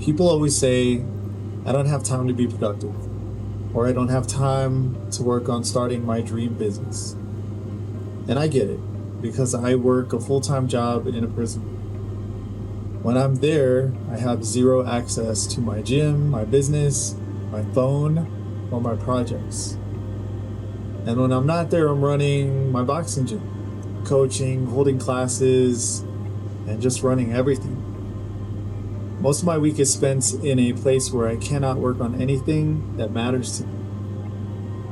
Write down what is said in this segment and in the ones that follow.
People always say, I don't have time to be productive, or I don't have time to work on starting my dream business. And I get it, because I work a full-time job in a prison. When I'm there, I have zero access to my gym, my business, my phone, or my projects. And when I'm not there, I'm running my boxing gym, coaching, holding classes, and just running everything. Most of my week is spent in a place where I cannot work on anything that matters to me.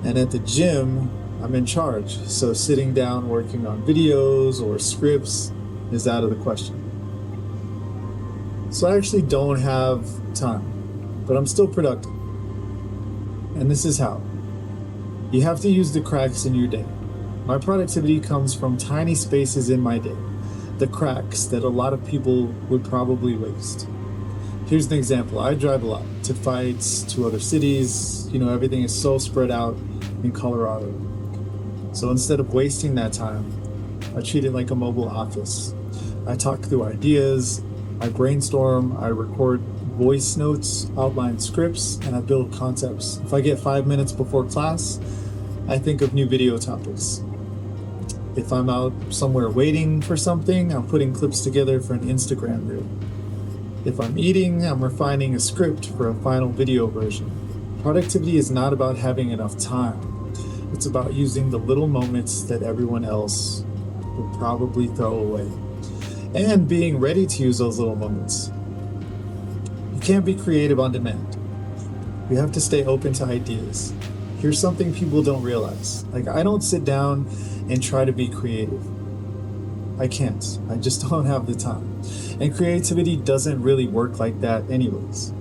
And at the gym, I'm in charge, so sitting down working on videos or scripts is out of the question. So I actually don't have time, but I'm still productive. And this is how. You have to use the cracks in your day. My productivity comes from tiny spaces in my day, the cracks that a lot of people would probably waste. Here's an example. I drive a lot to fights, to other cities. Everything is so spread out in Colorado. So instead of wasting that time, I treat it like a mobile office. I talk through ideas, I brainstorm, I record voice notes, outline scripts, and I build concepts. If I get 5 minutes before class, I think of new video topics. If I'm out somewhere waiting for something, I'm putting clips together for an Instagram reel. If I'm eating, I'm refining a script for a final video version. Productivity is not about having enough time. It's about using the little moments that everyone else would probably throw away, and being ready to use those little moments. You can't be creative on demand. You have to stay open to ideas. Here's something people don't realize. I don't sit down and try to be creative. I can't. I just don't have the time. And creativity doesn't really work like that anyways.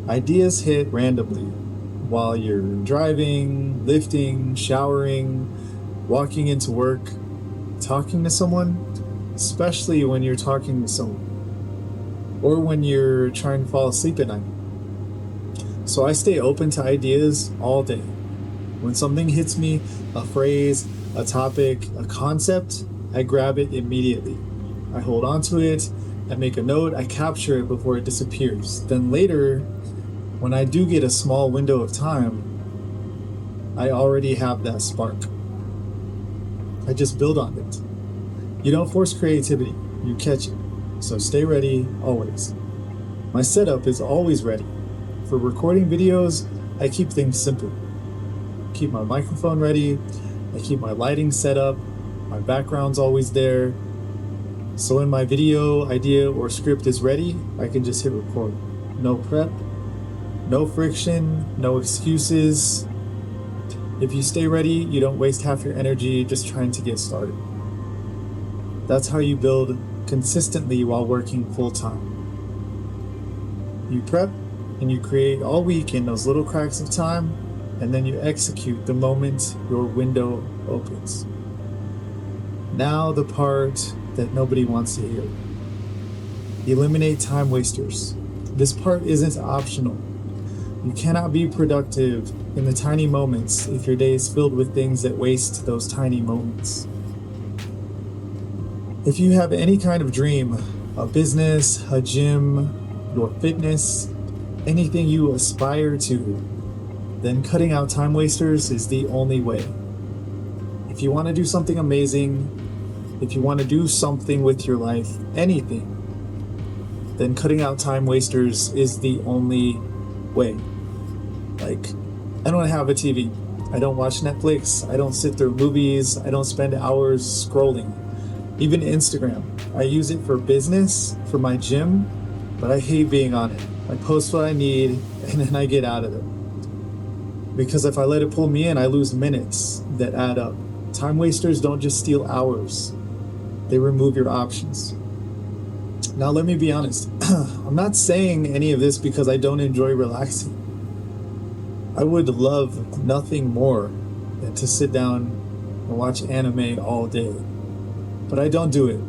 Ideas hit randomly while you're driving, lifting, showering, walking into work, talking to someone, especially when you're talking to someone, or when you're trying to fall asleep at night. So I stay open to ideas all day. When something hits me, a phrase, a topic, a concept, I grab it immediately. I hold on to it, I make a note, I capture it before it disappears. Then later, when I do get a small window of time, I already have that spark. I just build on it. You don't force creativity, you catch it. So stay ready always. My setup is always ready. For recording videos, I keep things simple. Keep my microphone ready, I keep my lighting set up, my background's always there. So when my video, idea, or script is ready, I can just hit record. No prep, no friction, no excuses. If you stay ready, you don't waste half your energy just trying to get started. That's how you build consistently while working full time. You prep and you create all week in those little cracks of time, and then you execute the moment your window opens. Now the part that nobody wants to hear. Eliminate time wasters. This part isn't optional. You cannot be productive in the tiny moments if your day is filled with things that waste those tiny moments. If you have any kind of dream, a business, a gym, your fitness, anything you aspire to, then cutting out time wasters is the only way. If you want to do something amazing, if you want to do something with your life, anything, then cutting out time wasters is the only way. I don't have a TV. I don't watch Netflix. I don't sit through movies. I don't spend hours scrolling. Even Instagram. I use it for business, for my gym, but I hate being on it. I post what I need and then I get out of it. Because if I let it pull me in, I lose minutes that add up. Time wasters don't just steal hours. They remove your options. Now let me be honest. I'm not saying any of this because I don't enjoy relaxing. I would love nothing more than to sit down and watch anime all day. But I don't do it.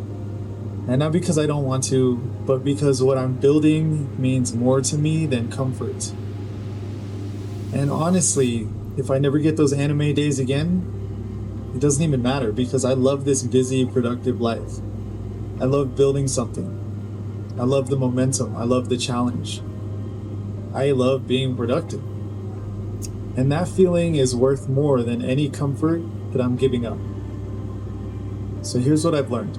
And not because I don't want to, but because what I'm building means more to me than comfort. And honestly, if I never get those anime days again, it doesn't even matter because I love this busy, productive life. I love building something. I love the momentum. I love the challenge. I love being productive. And that feeling is worth more than any comfort that I'm giving up. So here's what I've learned.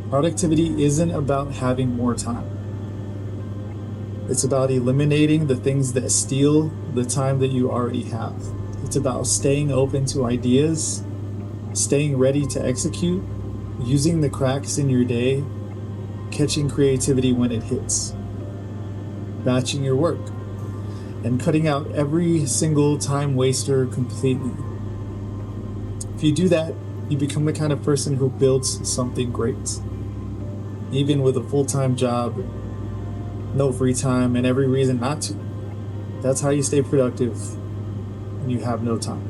Productivity isn't about having more time. It's about eliminating the things that steal the time that you already have. It's about staying open to ideas, staying ready to execute, using the cracks in your day, catching creativity when it hits, batching your work, and cutting out every single time waster completely. If you do that, you become the kind of person who builds something great. Even with a full-time job, no free time, and every reason not to. That's how you stay productive when you have no time.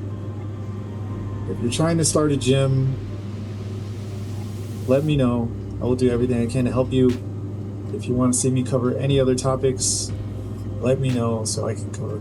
If you're trying to start a gym, let me know. I will do everything I can to help you. If you want to see me cover any other topics, let me know so I can cover